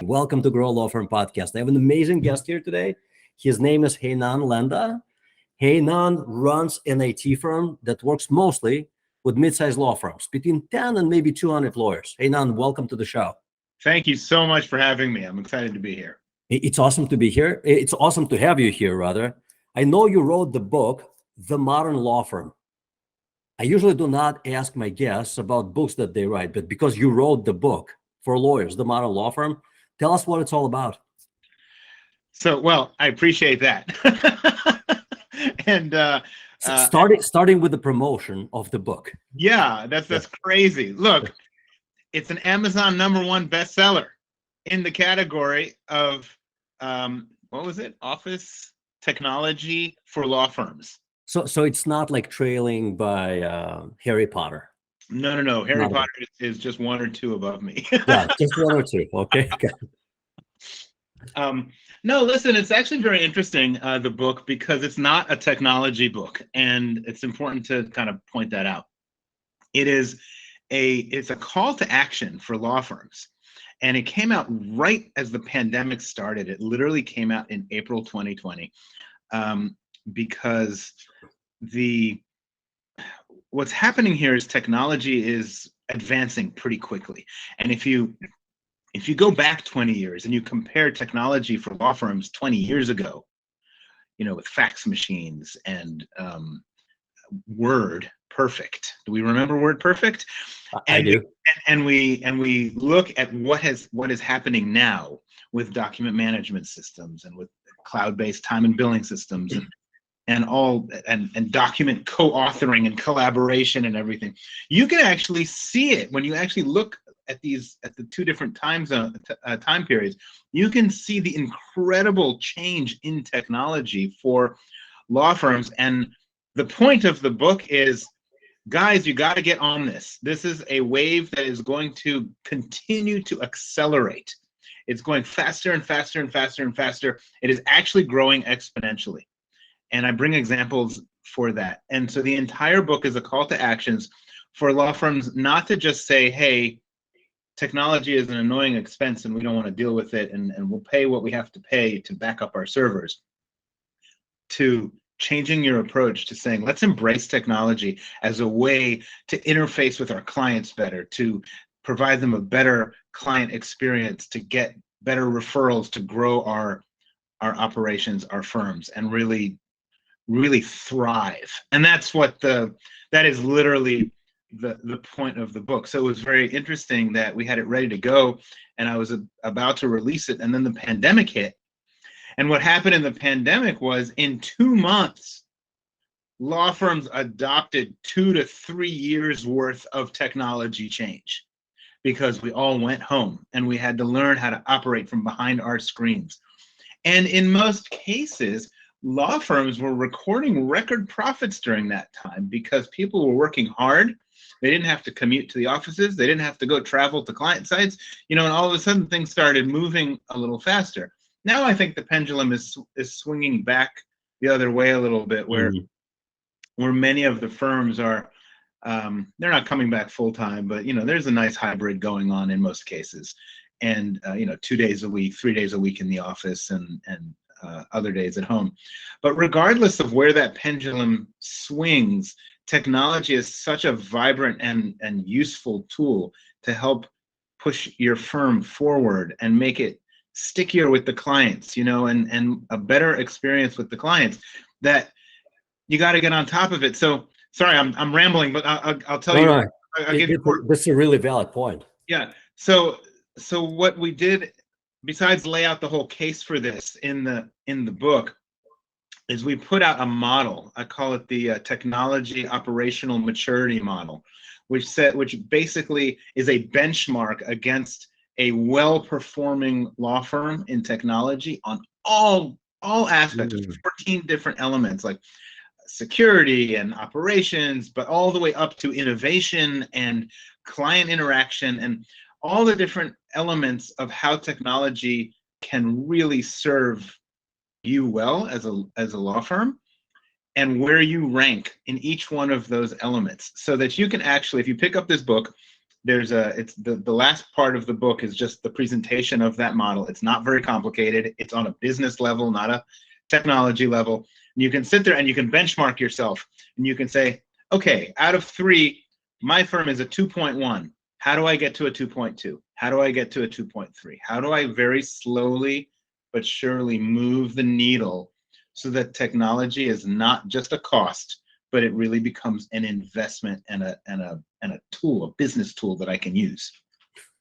Welcome to Grow Law Firm Podcast. I have an amazing guest here today. His name is Heinan Landa. Heinan runs an IT firm that works mostly with mid-sized law firms, between 10 and maybe 200 lawyers. Heinan, welcome to the show. Thank you so much for having me. I'm excited to be here. It's awesome to be here. It's awesome to have you here, rather. I know you wrote the book, The Modern Law Firm. I usually do not ask my guests about books that they write, but because you wrote the book for lawyers, The Modern Law Firm, tell us what it's all about. So, well, I appreciate that. And starting with the promotion of the book. Yeah, that's crazy. Look, it's an Amazon #1 bestseller in the category of what was it? Office technology for law firms. So it's not like trailing by Harry Potter. No. Harry Potter is just 1 or 2 above me. Yeah, just 1 or 2. Okay. No, listen, it's actually very interesting, the book, because it's not a technology book, and it's important to kind of point that out. It's a call to action for law firms, and it came out right as the pandemic started. It literally came out in April 2020, because what's happening here is technology is advancing pretty quickly, and if you go back 20 years and you compare technology for law firms 20 years ago, with fax machines and Word Perfect. Do we remember Word Perfect? I do. And we look at what is happening now with document management systems and with cloud-based time and billing systems and document co-authoring and collaboration and everything. You can actually see it when you actually look at the 2 different time periods. You can see the incredible change in technology for law firms. And the point of the book is, guys, you got to get on this. This is a wave that is going to continue to accelerate. It's going faster and faster and faster and faster. It is actually growing exponentially. And I bring examples for that. And so the entire book is a call to actions for law firms not to just say, hey, technology is an annoying expense and we don't want to deal with it, and we'll pay what we have to pay to back up our servers, to changing your approach to saying, let's embrace technology as a way to interface with our clients better, to provide them a better client experience, to get better referrals, to grow our operations, our firms, and really thrive. And that's that is literally the point of the book. So it was very interesting that we had it ready to go and I was about to release it, and then the pandemic hit. And what happened in the pandemic was, in 2 months, law firms adopted 2 to 3 years worth of technology change, because we all went home and we had to learn how to operate from behind our screens. And in most cases, law firms were recording record profits during that time because people were working hard. They didn't have to commute to the offices. They didn't have to go travel to client sites, and all of a sudden things started moving a little faster. Now I think the pendulum is swinging back the other way a little bit, where many of the firms are, they're not coming back full time, but there's a nice hybrid going on in most cases, and 2 days a week, 3 days a week in the office, and other days at home. But regardless of where that pendulum swings, technology is such a vibrant and useful tool to help push your firm forward and make it stickier with the clients, and a better experience with the clients, that you got to get on top of it. So sorry, I'm rambling, but I'll tell you. Right. This is a really valid point. Yeah. So what we did, besides lay out the whole case for this in the book, is we put out a model. I call it the Technology Operational Maturity Model, which basically is a benchmark against a well-performing law firm in technology on all aspects, 14 different elements, like security and operations, but all the way up to innovation and client interaction and all the different elements of how technology can really serve you well as a law firm, and where you rank in each one of those elements, so that you can actually, if you pick up this book, it's the last part of the book is just the presentation of that model. It's not very complicated. It's on a business level, not a technology level. And you can sit there and you can benchmark yourself and you can say, okay, out of 3, my firm is a 2.1. How do I get to a 2.2? How do I get to a 2.3? How do I very slowly but surely move the needle so that technology is not just a cost, but it really becomes an investment and a tool, a business tool that I can use?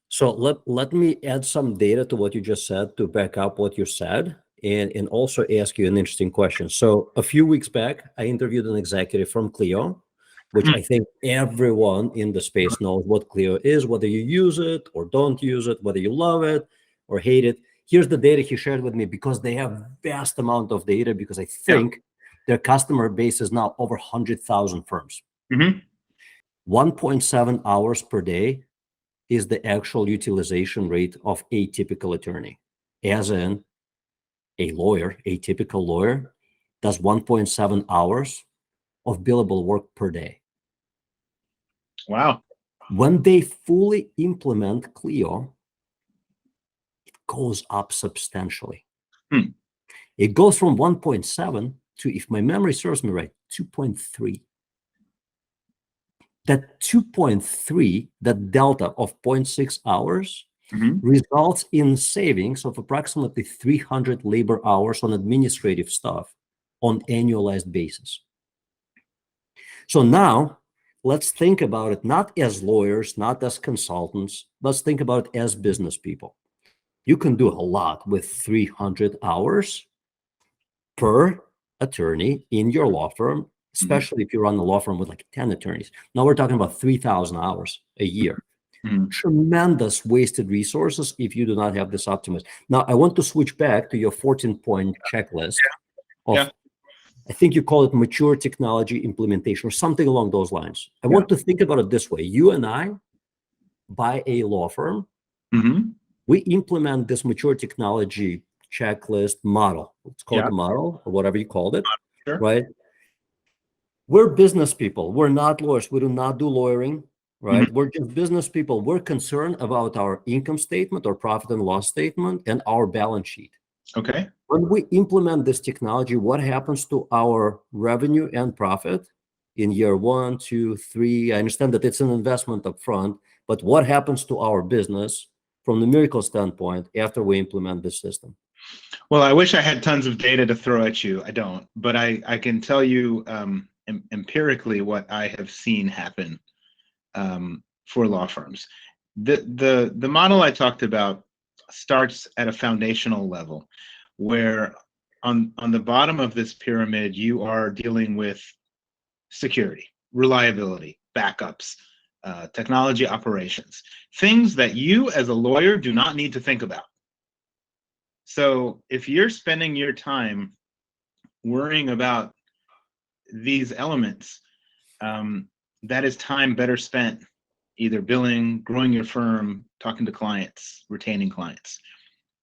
So let me add some data to what you just said to back up what you said, and also ask you an interesting question. So a few weeks back, I interviewed an executive from Clio, which I think everyone in the space knows what Clio is, whether you use it or don't use it, whether you love it or hate it. Here's the data he shared with me, because they have vast amount of data, because I think their customer base is now over 100,000 firms. 1.7 hours per day is the actual utilization rate of a typical attorney. As in, a lawyer, a typical lawyer, does 1.7 hours of billable work per day. Wow. When they fully implement Clio, it goes up substantially. It goes from 1.7 to, if my memory serves me right, 2.3. That 2.3, that delta of 0.6 hours, results in savings of approximately 300 labor hours on administrative stuff on annualized basis. So now let's think about it not as lawyers, not as consultants. Let's think about it as business people. You can do a lot with 300 hours per attorney in your law firm, especially if you run a law firm with like 10 attorneys. Now we're talking about 3,000 hours a year. Tremendous wasted resources if you do not have this optimized. Now, I want to switch back to your 14-point checklist of, I think you call it mature technology implementation or something along those lines. I want to think about it this way. You and I buy a law firm. We implement this mature technology checklist model. Let's call it the model or whatever you called it, right? We're business people. We're not lawyers. We do not do lawyering, right? We're just business people. We're concerned about our income statement or profit and loss statement and our balance sheet. Okay. When we implement this technology, what happens to our revenue and profit in year 1, 2, 3? I understand that it's an investment up front, but what happens to our business from the numerical standpoint after we implement this system? Well, I wish I had tons of data to throw at you. I don't, but I can tell you empirically what I have seen happen for law firms. The model I talked about starts at a foundational level, where on the bottom of this pyramid, you are dealing with security, reliability, backups, technology operations, things that you as a lawyer do not need to think about. So if you're spending your time worrying about these elements, that is time better spent either billing, growing your firm, talking to clients, retaining clients,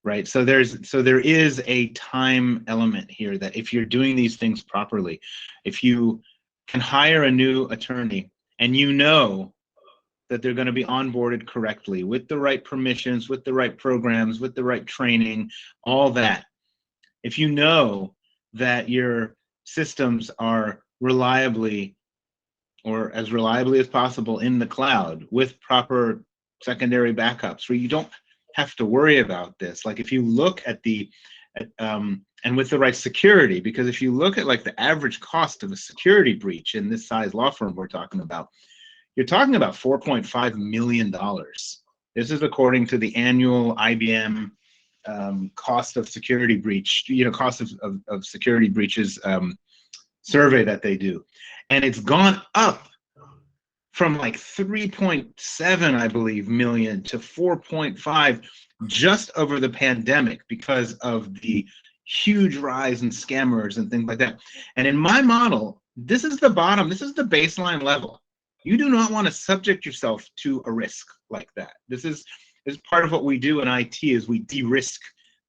right? So there is a time element here that if you're doing these things properly, if you can hire a new attorney and you know that they're going to be onboarded correctly with the right permissions, with the right programs, with the right training, all that. If you know that your systems are reliably or as reliably as possible in the cloud with proper secondary backups, where you don't have to worry about this. Like if you look at and with the right security, because if you look at like the average cost of a security breach in this size law firm we're talking about, you're talking about $4.5 million. This is according to the annual IBM cost of security breach, cost of security breaches survey that they do. And it's gone up from like 3.7, I believe, million to 4.5 just over the pandemic because of the huge rise in scammers and things like that. And in my model, this is the bottom, this is the baseline level. You do not want to subject yourself to a risk like that. This is part of what we do in IT is we de-risk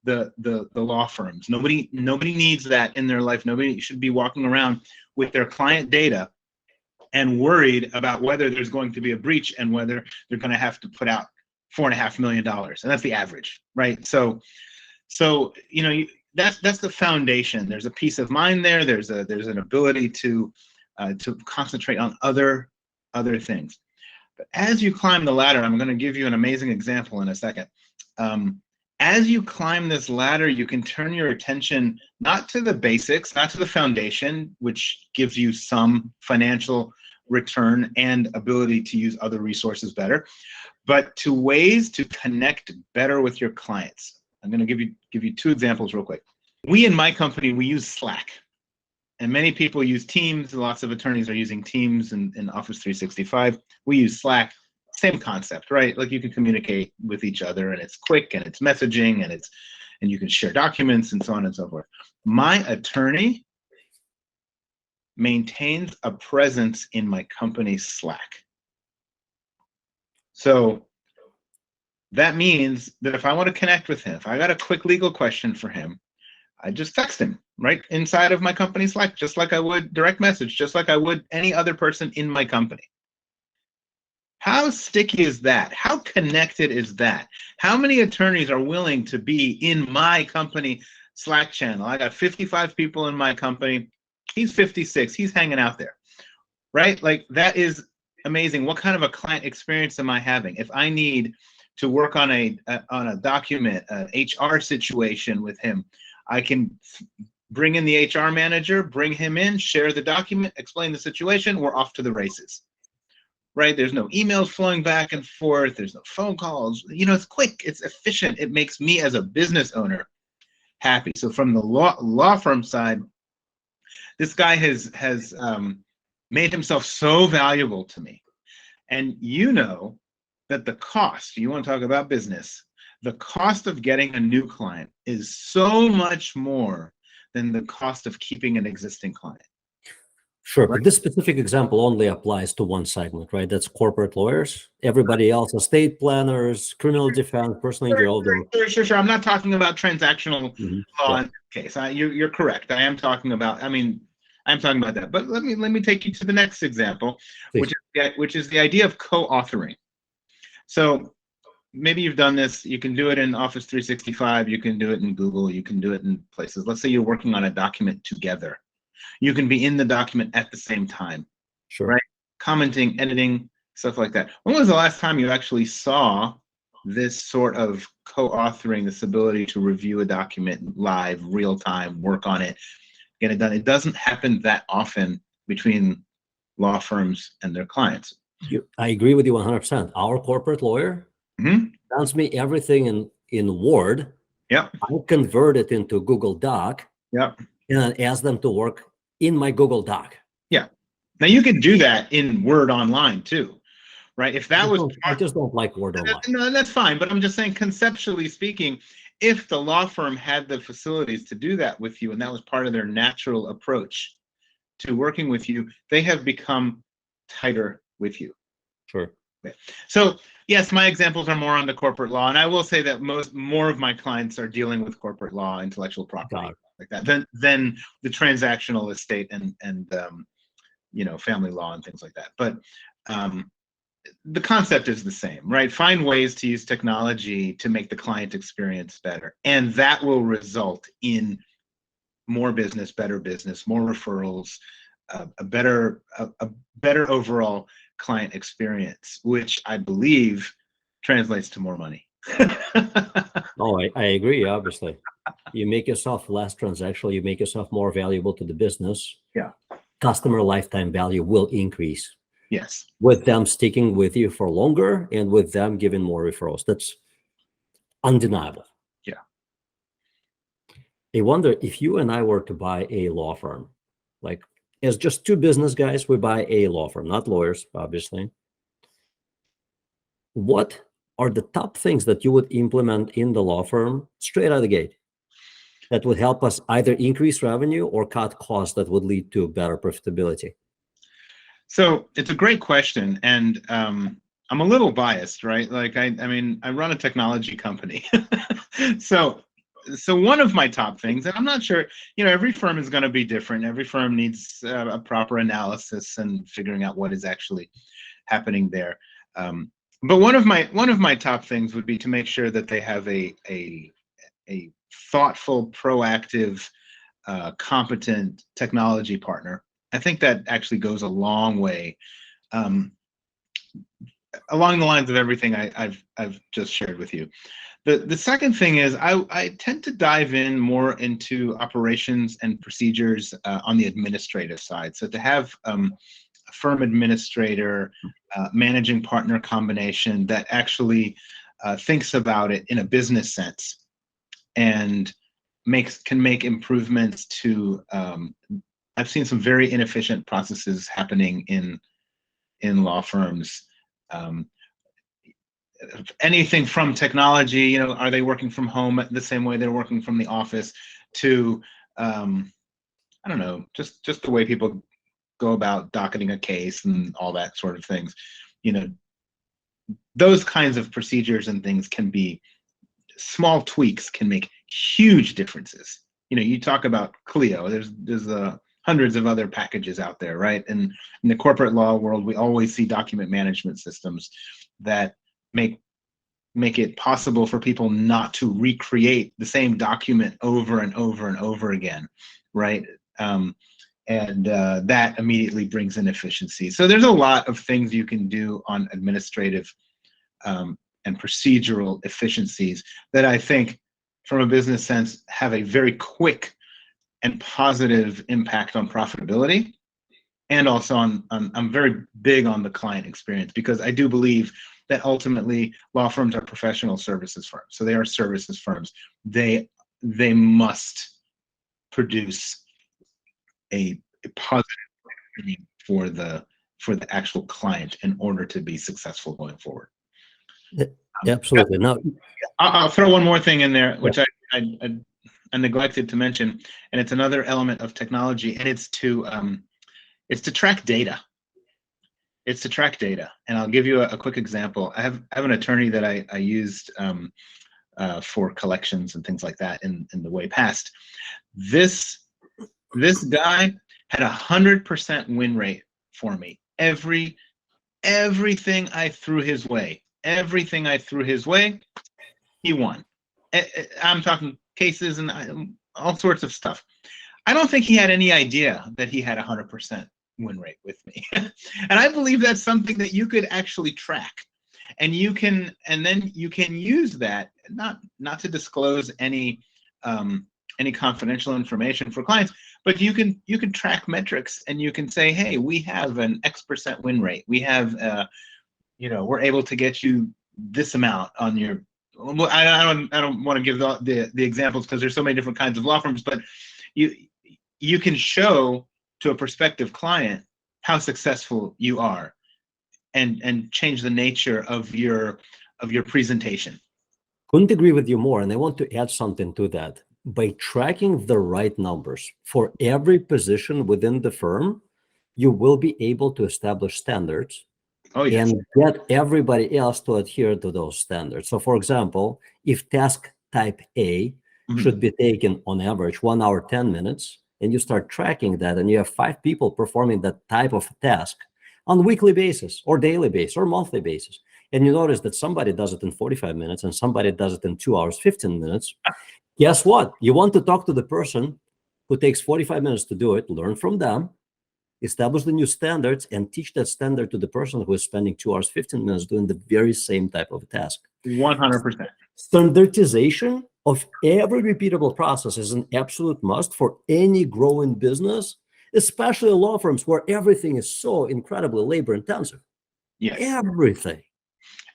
the law firms. Nobody needs that in their life. Nobody should be walking around with their client data and worried about whether there's going to be a breach and whether they're going to have to put out $4.5 million, and that's the average, right? So that's the foundation. There's a peace of mind there. There's an ability to concentrate on other things. But as you climb the ladder, I'm going to give you an amazing example in a second. As you climb this ladder, you can turn your attention not to the basics, not to the foundation, which gives you some financial return and ability to use other resources better, but to ways to connect better with your clients. I'm going to give you two examples real quick. We in my company, we use Slack, and many people use Teams. Lots of attorneys are using Teams in Office 365. We use Slack. Same concept, right? Like you can communicate with each other, and it's quick, and it's messaging, and you can share documents, and so on and so forth. My attorney maintains a presence in my company's Slack. So that means that if I want to connect with him, if I got a quick legal question for him, I just text him right inside of my company Slack, just like I would direct message, just like I would any other person in my company. How sticky is that? How connected is that? How many attorneys are willing to be in my company Slack channel? I got 55 people in my company. He's 56. He's hanging out there, right? Like that is amazing. What kind of a client experience am I having? If I need to work on a document, an HR situation with him, I can bring in the HR manager, bring him in, share the document, explain the situation. We're off to the races. Right? There's no emails flowing back and forth. There's no phone calls. It's quick. It's efficient. It makes me as a business owner happy. So from the law firm side, this guy has made himself so valuable to me. And that the cost, you want to talk about business, the cost of getting a new client is so much more than the cost of keeping an existing client. Sure, but this specific example only applies to one segment, right? That's corporate lawyers. Everybody else, estate planners, criminal defense, personal injury, all the... Sure. I'm not talking about transactional law Yeah. in this case. You're correct. I'm talking about that. But let me take you to the next example, which is the idea of co-authoring. So maybe you've done this. You can do it in Office 365. You can do it in Google. You can do it in places. Let's say you're working on a document together. You can be in the document at the same time, Sure. Right? Commenting, editing, stuff like that. When was the last time you actually saw this sort of co-authoring, this ability to review a document live, real time, work on it, get it done? It doesn't happen that often between law firms and their clients. I agree with you 100%. Our corporate lawyer sends me everything in Word. Yep. I convert it into Google Doc. Yep. And I ask them to work in my Google Doc. Yeah. Now you can do that in Word Online too, right? If that I just don't like Word Online. No, that's fine. But I'm just saying, conceptually speaking, if the law firm had the facilities to do that with you, and that was part of their natural approach to working with you, they have become tighter with you. Sure. Okay. So yes, my examples are more on the corporate law, and I will say that more of my clients are dealing with corporate law, intellectual property, like that, than the transactional estate and family law and things like that. But the concept is the same, right? Find ways to use technology to make the client experience better, and that will result in more business, better business, more referrals, a better overall client experience, which I believe translates to more money. Oh, I agree, obviously. You make yourself less transactional, you make yourself more valuable to the business. Yeah. Customer lifetime value will increase. Yes. With them sticking with you for longer and with them giving more referrals. That's undeniable. Yeah. I wonder if you and I were to buy a law firm, like as just two business guys, we buy a law firm, not lawyers, obviously. What are the top things that you would implement in the law firm straight out of the gate that would help us either increase revenue or cut costs that would lead to better profitability? So it's a great question, and I'm a little biased, right? Like I run a technology company, so so one of my top things, and I'm not sure, every firm is going to be different. Every firm needs a proper analysis and figuring out what is actually happening there. But one of my top things would be to make sure that they have a thoughtful, proactive, competent technology partner. I think that actually goes a long way, along the lines of everything I've just shared with you. The second thing is I tend to dive in more into operations and procedures on the administrative side. So to have a firm administrator, managing partner combination that actually thinks about it in a business sense and can make improvements to. I've seen some very inefficient processes happening in law firms. Anything from technology, are they working from home the same way they're working from the office, to I don't know, just the way people go about docketing a case and all that sort of things. Those kinds of procedures and things can be small tweaks, can make huge differences. You talk about Clio, there's hundreds of other packages out there, right? And in the corporate law world, we always see document management systems that make it possible for people not to recreate the same document over and over and over again, right? And that immediately brings in efficiency. So there's a lot of things you can do on administrative and procedural efficiencies that I think, from a business sense, have a very quick and positive impact on profitability. And also I'm very big on the client experience, because I do believe that ultimately law firms are professional services firms. So they are services firms. They must produce a positive thing for the actual client in order to be successful going forward. Absolutely. Now, I'll throw one more thing in there, which I neglected to mention, and it's another element of technology, and it's to track data. It's to track data, and I'll give you a quick example. I have an attorney that I used for collections and things like that in the way past. This guy had 100% win rate for me. Everything I threw his way, he won. I'm talking cases and all sorts of stuff. I don't think he had any idea that he had 100% win rate with me. And I believe that's something that you could actually track, and then you can use that, not to disclose any confidential information for clients, but you can track metrics, and you can say, hey, we have an X% win rate. We have we're able to get you this amount on your. Well, I don't want to give the examples, because there's so many different kinds of law firms, but you can show to a prospective client how successful you are, and change the nature of your presentation. Couldn't agree with you more. And I want to add something to that. By tracking the right numbers for every position within the firm, you will be able to establish standards. Oh, yes. And get everybody else to adhere to those standards. So, for example, if task type A should be taken on average 1 hour, 10 minutes, and you start tracking that, and you have 5 people performing that type of task on a weekly basis or daily basis or monthly basis, and you notice that somebody does it in 45 minutes and somebody does it in 2 hours, 15 minutes, guess what? You want to talk to the person who takes 45 minutes to do it, learn from them, establish the new standards, and teach that standard to the person who is spending 2 hours, 15 minutes doing the very same type of task. 100%. Standardization of every repeatable process is an absolute must for any growing business, especially law firms where everything is so incredibly labor intensive. Yes. Everything.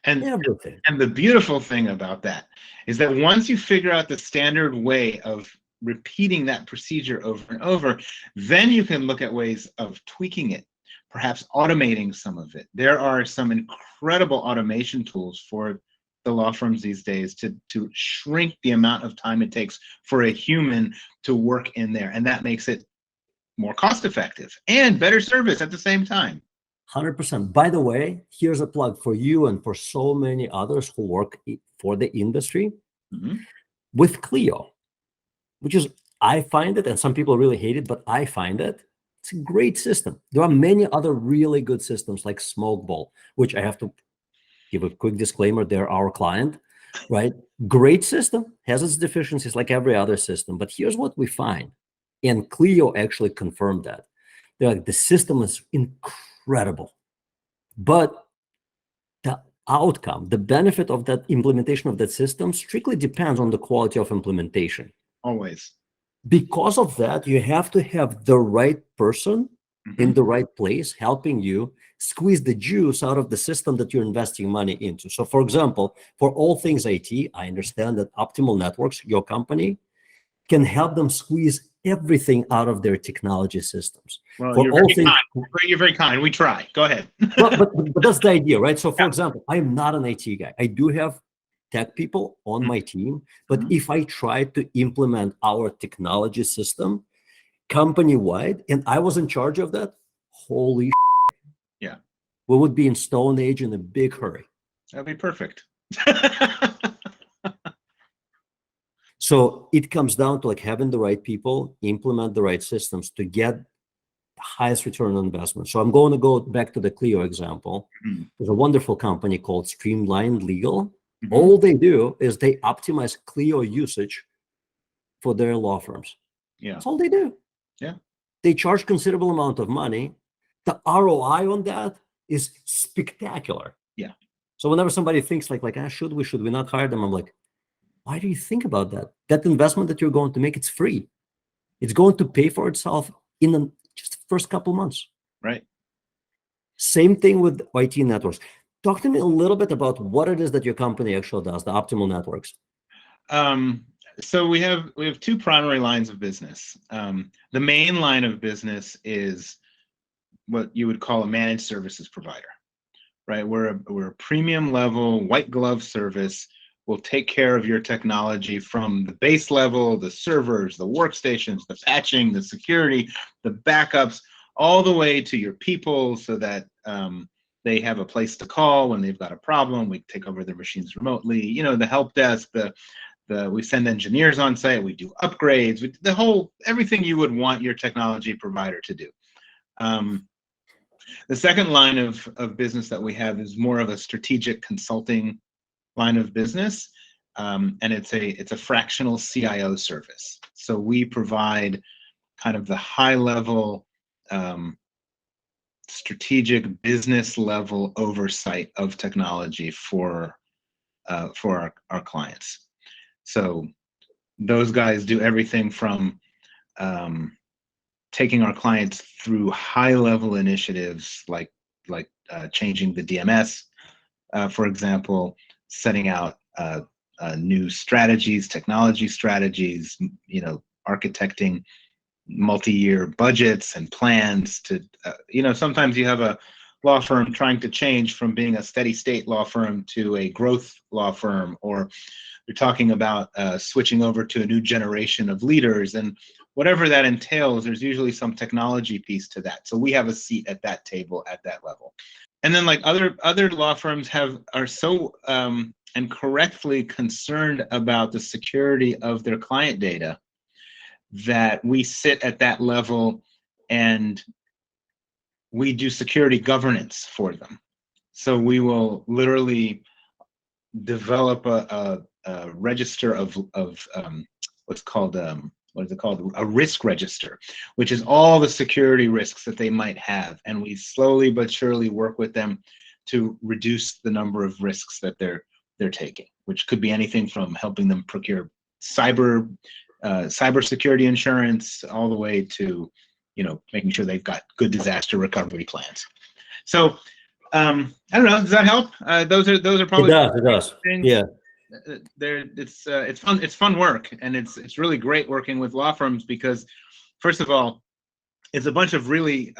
And the beautiful thing about that is that once you figure out the standard way of repeating that procedure over and over, then you can look at ways of tweaking it, perhaps automating some of it. There are some incredible automation tools for the law firms these days to shrink the amount of time it takes for a human to work in there, and that makes it more cost effective and better service at the same time. 100%. By the way, here's a plug for you and for so many others who work for the industry. With Clio, which is, I find it, and some people really hate it, but I find it, it's a great system. There are many other really good systems like Smokeball, which I have to give a quick disclaimer, they're our client, right? Great system, has its deficiencies like every other system, but here's what we find. And Clio actually confirmed that. They're like, the system is incredible, but the outcome, the benefit of that implementation of that system strictly depends on the quality of implementation. Always. Because of that, you have to have the right person in the right place helping you squeeze the juice out of the system that you're investing money into. So for example, for all things IT, I understand that Optimal Networks, your company, can help them squeeze everything out of their technology systems. Well, For you're all very things, kind. You're very kind. We try. Go ahead. but that's the idea, right? So for example, I'm not an IT guy. I do have tech people on my team, but if I try to implement our technology system company-wide, and I was in charge of that, holy Yeah, we would be in Stone Age in a big hurry. that'd be perfect. So it comes down to like having the right people, implement the right systems to get the highest return on investment. So I'm going to go back to the Clio example. There's a wonderful company called Streamlined Legal. All they do is they optimize Clio usage for their law firms. Yeah. That's all they do. Yeah. They charge considerable amount of money. The ROI on that is spectacular. Yeah. So whenever somebody thinks like, should we not hire them? I'm like, why do you think about that? That investment that you're going to make, it's free. It's going to pay for itself in just the first couple months. Right. Same thing with IT networks. Talk to me a little bit about what it is that your company actually does, the Optimal Networks. So we have two primary lines of business. The main line of business is what you would call a managed services provider, right? We're a premium level, white glove service. We'll take care of your technology from the base level, the servers, the workstations, the patching, the security, the backups, all the way to your people so that they have a place to call when they've got a problem. We take over their machines remotely, you know, the help desk, we send engineers on site, we do upgrades, everything you would want your technology provider to do. The second line of business that we have is more of a strategic consulting line of business, and it's a fractional CIO service. So we provide kind of the high level strategic business level oversight of technology for our clients. So those guys do everything from taking our clients through high level initiatives like changing the DMS, for example, setting out new strategies, technology strategies, you know, architecting multi-year budgets and plans to, you know, sometimes you have a law firm trying to change from being a steady state law firm to a growth law firm, or you're talking about switching over to a new generation of leaders, and whatever that entails, there's usually some technology piece to that. So we have a seat at that table at that level. And then like other law firms are so and correctly concerned about the security of their client data that we sit at that level and we do security governance for them. So we will literally develop a register of what's called a risk register, which is all the security risks that they might have, and we slowly but surely work with them to reduce the number of risks that they're taking, which could be anything from helping them procure cybersecurity insurance all the way to, you know, making sure they've got good disaster recovery plans. So I don't know, does that help? Those are probably It does. things. Yeah. It's fun work, and it's really great working with law firms because, first of all, it's a bunch of really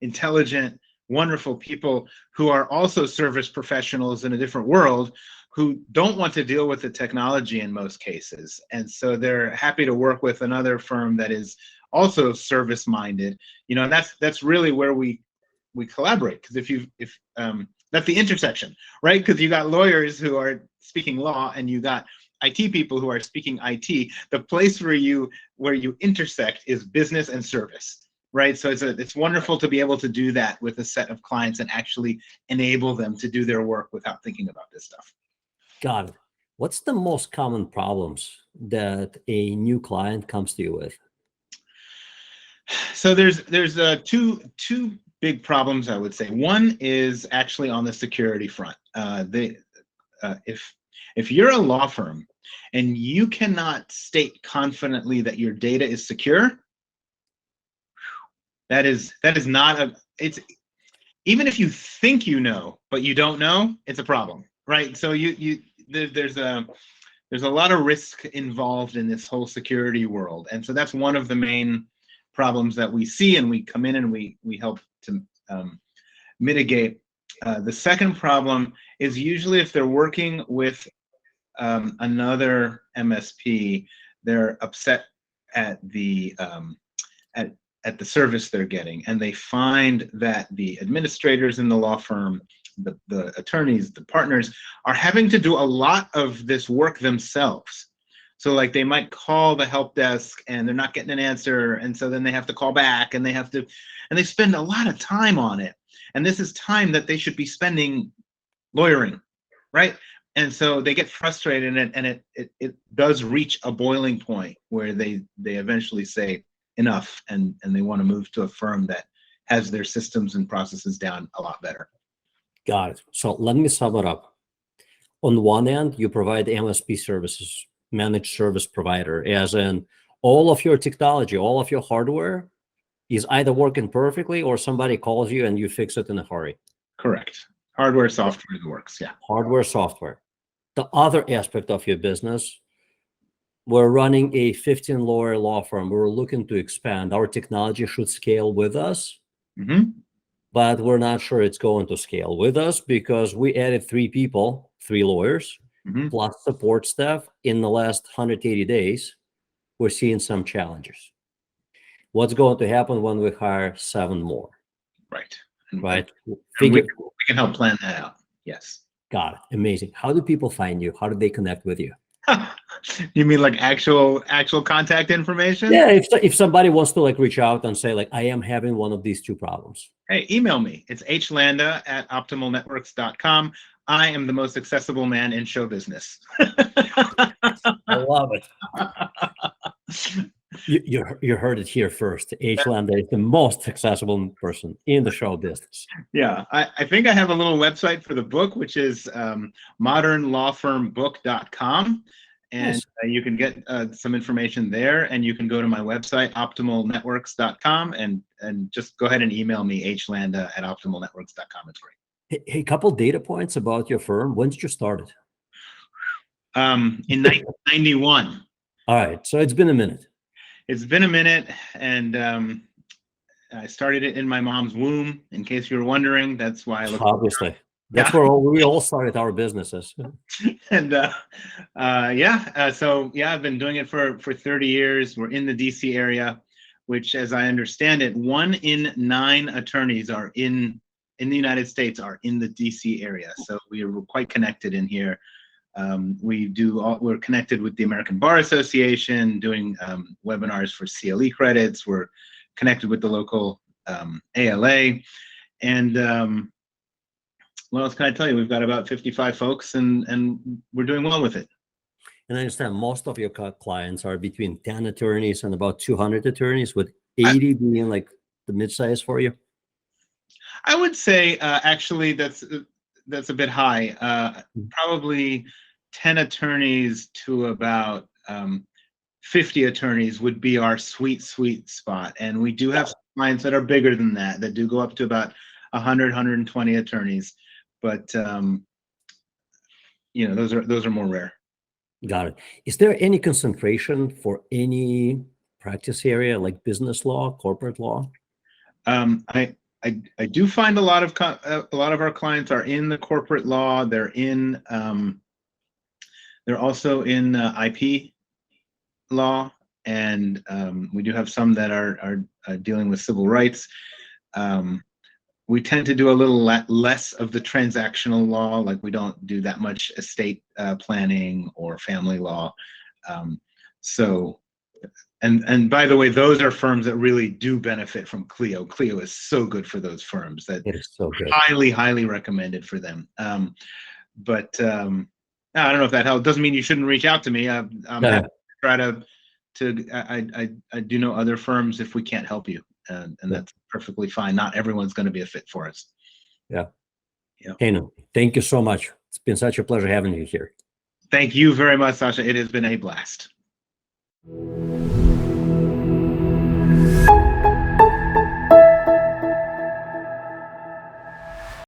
intelligent, wonderful people who are also service professionals in a different world who don't want to deal with the technology in most cases, and so they're happy to work with another firm that is also service minded. You know, and that's really where we collaborate, because if that's the intersection, right? Because you got lawyers who are speaking law, and you got IT people who are speaking IT, the place where you intersect is business and service, right? So it's wonderful to be able to do that with a set of clients and actually enable them to do their work without thinking about this stuff. Got it. What's the most common problems that a new client comes to you with? So there's two big problems, I would say. One is actually on the security front. If you're a law firm and you cannot state confidently that your data is secure, that is not a, it's, even if you think you know but you don't know, it's a problem, right? So there's a lot of risk involved in this whole security world, and so that's one of the main problems that we see, and we come in and we help to mitigate. The second problem is usually if they're working with another MSP, they're upset at the at the service they're getting, and they find that the administrators in the law firm, the attorneys, the partners, are having to do a lot of this work themselves. So like they might call the help desk and they're not getting an answer, and so then they have to call back, and they spend a lot of time on it. And this is time that they should be spending lawyering, right? And so they get frustrated, and it does reach a boiling point where they eventually say enough, and they want to move to a firm that has their systems and processes down a lot better. Got it. So let me sum it up. On one end, you provide MSP services, managed service provider, as in all of your technology, all of your hardware is either working perfectly or somebody calls you and you fix it in a hurry. Correct. Hardware, software, that works, yeah. Hardware, software. The other aspect of your business, we're running a 15-lawyer law firm. We're looking to expand. Our technology should scale with us, but we're not sure it's going to scale with us because we added 3 people, 3 lawyers, plus support staff in the last 180 days. We're seeing some challenges. What's going to happen when we hire 7 more? Right. Right. We can help plan that out. Yes. Got it. Amazing. How do people find you? How do they connect with you? You mean like actual contact information? Yeah. If somebody wants to like reach out and say like, I am having one of these 2 problems. Hey, email me. It's hlanda@optimalnetworks.com. I am the most accessible man in show business. I love it. You heard it here first. Landa is the most accessible person in the show business. Yeah, I think I have a little website for the book, which is modernlawfirmbook.com. And Nice. You can get some information there, and you can go to my website, optimalnetworks.com, and just go ahead and email me, hlanda@optimalnetworks.com. It's great. Hey, couple data points about your firm. When did you start it? In 1991. All right, so it's been a minute. It's been a minute, and I started it in my mom's womb. In case you were wondering, that's why I look. Obviously, that's where we all started our businesses. And so I've been doing it for 30 years. We're in the DC area, which, as I understand it, 1 in 9 attorneys are in the United States are in the DC area. So we're quite connected in here. We're connected with the American Bar Association, doing webinars for CLE credits. We're connected with the local ALA, and what else can I tell you? We've got about 55 folks, and we're doing well with it. And I understand most of your clients are between 10 attorneys and about 200 attorneys, with 80 being like the mid-size for you. I would say actually that's a bit high. Probably 10 attorneys to about 50 attorneys would be our sweet spot. And we do have clients that are bigger than that do go up to about 100, 120 attorneys. But those are more rare. Got it. Is there any concentration for any practice area like business law, corporate law? I do find a lot of our clients are in the corporate law. They're also in IP law, and we do have some that are dealing with civil rights. We tend to do a little less of the transactional law, like we don't do that much estate planning or family law. So, and by the way, those are firms that really do benefit from Clio. Clio is so good for those firms that It is so good. highly recommended for them. But I don't know if that helps. Doesn't mean you shouldn't reach out to me. I'm happy to try to. I do know other firms if we can't help you, and that's perfectly fine. Not everyone's going to be a fit for us. Yeah. Yeah. Heinan, thank you so much. It's been such a pleasure having you here. Thank you very much, Sasha. It has been a blast.